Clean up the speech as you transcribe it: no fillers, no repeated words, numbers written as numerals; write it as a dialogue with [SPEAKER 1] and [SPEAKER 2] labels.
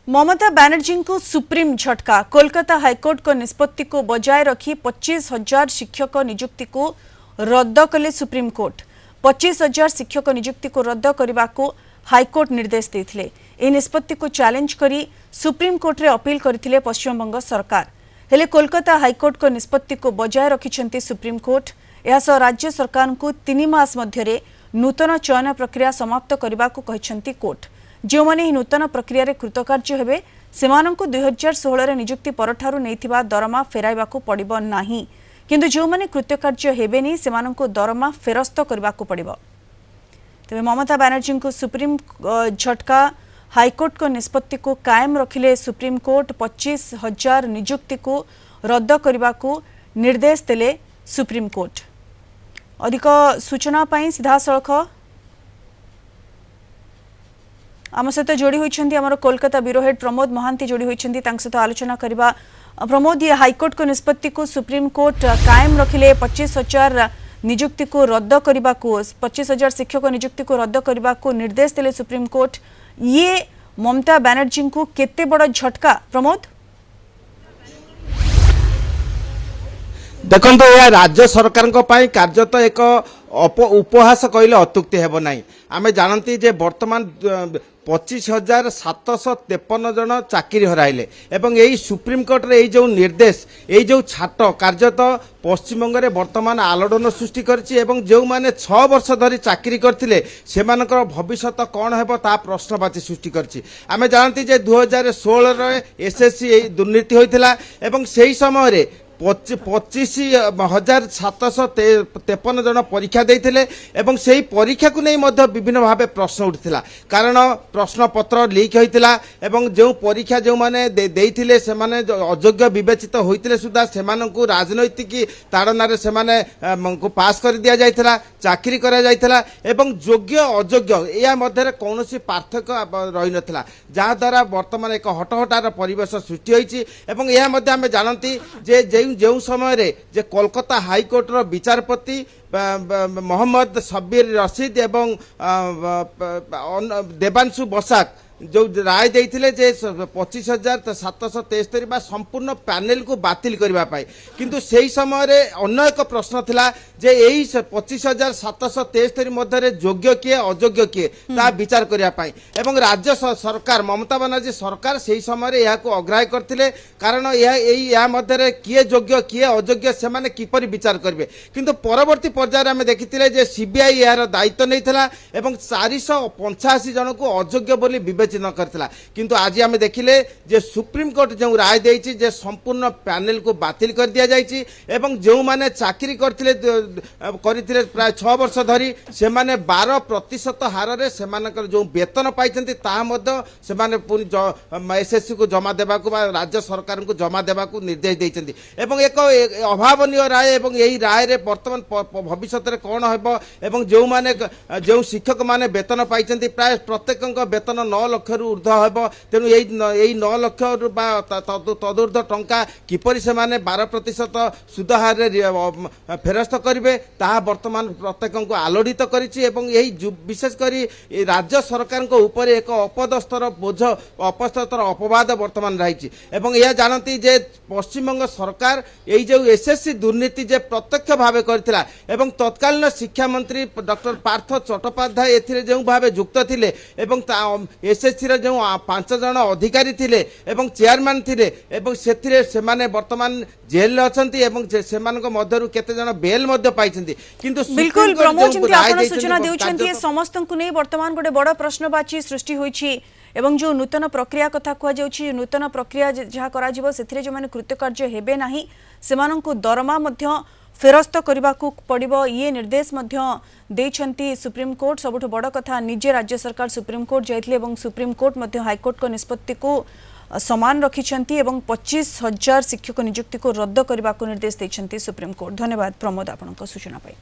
[SPEAKER 1] ममता बनर्जी को सुप्रीम झटका। कोलकाता हाईकोर्ट को निष्पत्ति को बजाय रखी 25,000 शिक्षक नियुक्ति को रद्द कले सुप्रीम कोर्ट। 25,000 शिक्षक नियुक्ति को रद्द करने को हाईकोर्ट निर्देश देते। यह निष्पत्ति को चैलेंज करी सुप्रीम कोर्ट रे अपील करथिले पश्चिमबंग सरकार। हेले कोलकाता हाईकोर्ट को निष्पत्ति को बजाय रखिछंती सुप्रीम कोर्ट। यासह राज्य सरकार को 3 मास मध्यरे नूतन चयन प्रक्रिया समाप्त करने को कहिछंती कोर्ट। जो माने नूतन प्रक्रिया रे कृतकार्य हेबे सेमानंकु 2016 रे नियुक्ति परठारु नैथिबा दरमा फेराइबाकु पड़िबो नाही, किंतु जो माने कृतकार्य हेबेनी सेमानंकु दरमा फेरस्त करबाकु पड़िबो। तबे ममता बनर्जी को सुप्रीम झटका। हाईकोर्ट को निष्पत्ति को कायम रखिले सुप्रीम कोर्ट। 25,000 नियुक्ति को रद्द करबाकु निर्देश देले सुप्रीम कोर्ट। अधिक सूचना पाई सीधा सड़क आम सहित जोड़ी होती आमर कोलकाता ब्यूरो हेड प्रमोद महांती जोड़ी होती सहित आलोचना करबा। प्रमोद, ये हाईकोर्ट को निष्पत्ति को सुप्रीम कोर्ट कायम रखिले 25,000 नियुक्ति को रद्द करने को 25,000 शिक्षक नियुक्ति को रद्द करने को निर्देश देले सुप्रीम कोर्ट। ये ममता बनर्जी को केते बड़ झटका प्रमोद?
[SPEAKER 2] देखो यह राज्य सरकार कार्यत एक उपहास कहले अत्युक्ति हेब नहीं। आम जानती जे वर्तमान 25,753 जन चाकरी हराइले एवं यही सुप्रीम कोर्ट रे जो निर्देश यही जो छाट कार्यत पश्चिमबंग में वर्तमान आलोड़न सृष्टि करछि एवं जो माने 6 वर्ष धरी चाकरी करथिले सेमानकर भविष्यत कौन हेबो ता प्रश्नवाची सृष्टि करछि। आम जानती जे 2016 रे एसएससी दुर्नीति होइथिला एवं सेही समय रे 25,753 जन परीक्षा देते एवं से ही परीक्षा को नहीं विभिन्न भाव प्रश्न उठा। कारण प्रश्न पत्र लीक होता एवं जो परीक्षा जो मैंने देते से अयोग्य विवेचित होते सुधा से राजनैतिक ताड़ना से पास कर दि जाता, चाकरी करा एवं योग्य अयोग्य या मध्य कौन पार्थक्य रही नाला, जहाद्वारा वर्तमान एक हटहटार परिवेश सृष्टि होती। आम जानती जे जो समय रे जे कोलकाता हाईकोर्ट रो विचारपति मोहम्मद शब्बीर रशीद एवं देवांशु बसाक जो राय देते जे 25,773 संपूर्ण पैनल को बातिल करने, किंतु से समय रे अन्य एक प्रश्न थिला जे यही 25,773 मध्य योग्य किए अयोग्य किए ता विचार करने एवं राज्य सरकार ममता बनर्जी सरकार से समय यह अग्राह्य करते। कारण यह मध्य किए योग्य किए अयोग्य से माने किपरि विचार करेंगे, किंतु परवर्ती पर्यायर आम देखते जे सीबीआई यार दायित्व नहीं था एवं 485 जन को अयोग्य बोली विवेचना करथिला। किंतु आज आम देखिले जे सुप्रीम कोर्ट जो राय देछि जे संपूर्ण पैनल को बातिल कर दिया जाइछि एवं जो माने चाकरी करथिले प्राय 6 वर्ष धरी से माने 12% हार रे सेमानकर जो वेतन पाइछन्ति ता मध्य सेमाने पुनी एसएससी को जमा देबा को राज्य सरकार को जमा देबा को निर्देश देइछन्ति एवं एक अभावनीय राय एवं यही राय रे वर्तमान भविष्य रे कोन हेबो एवं जो माने जो शिक्षक माने वेतन पाइछन्ति प्राय प्रत्येकक वेतन 9 लाख रु ऊर्ध्व हेबो। तेणु यही 9 लाख तदूर्ध्व टंका किपरि से माने 12% सुध हार फेरस्त करेंगे ताहा वर्तमान प्रत्येक को आलोड़ित करिछि एवं यही विशेष करी राज्य सरकार को ऊपर एक अपदस्तर बोझ अपदस्तर अपवाद वर्तमान रही एवं यह जानती जे पश्चिमबंग सरकार यही जो एसएससी दुर्नीति जे प्रत्यक्ष भाव करथिला एवं तत्कालीन शिक्षा मंत्री डॉक्टर पार्थ चट्टोपाध्याय एथिरे जो भाव युक्त थिले एवं एसएससी रे जो 5 जन अधिकारी थिले एवं चेयरमैन थिले एवं सेथिरे सेमाने वर्तमान जेल अछंती एवं सेमानक मध्यरु केते जन बेल मध्य पाइछंती। किंतु
[SPEAKER 1] बिल्कुल प्रमोद चिंती आपण सूचना देउछंती समस्त को नै वर्तमान गोटे बड़ प्रश्नवाची सृष्टि होईछि एवं जो नूतन प्रक्रिया कथा कुआ जाउछि नूतन प्रक्रिया जहा करा जिवो सेथिरे जो माने कृतकार्य हेबे नाही सेमानंकु दरमा मध्य फेरस्त करने को पड़ो ये निर्देश देइछंती सुप्रीम कोर्ट। सबुठ बड़ कथा निजे राज्य सरकार सुप्रीम कोर्ट जाइथिले एवं सुप्रीम कोर्ट हाईकोर्ट को निष्पत्ति को समान रखिछंती एवं 25,000 शिक्षक नियुक्ति को रद्द करने को निर्देश देइछंती सुप्रीम कोर्ट। धन्यवाद प्रमोद आपनका सूचना पाई।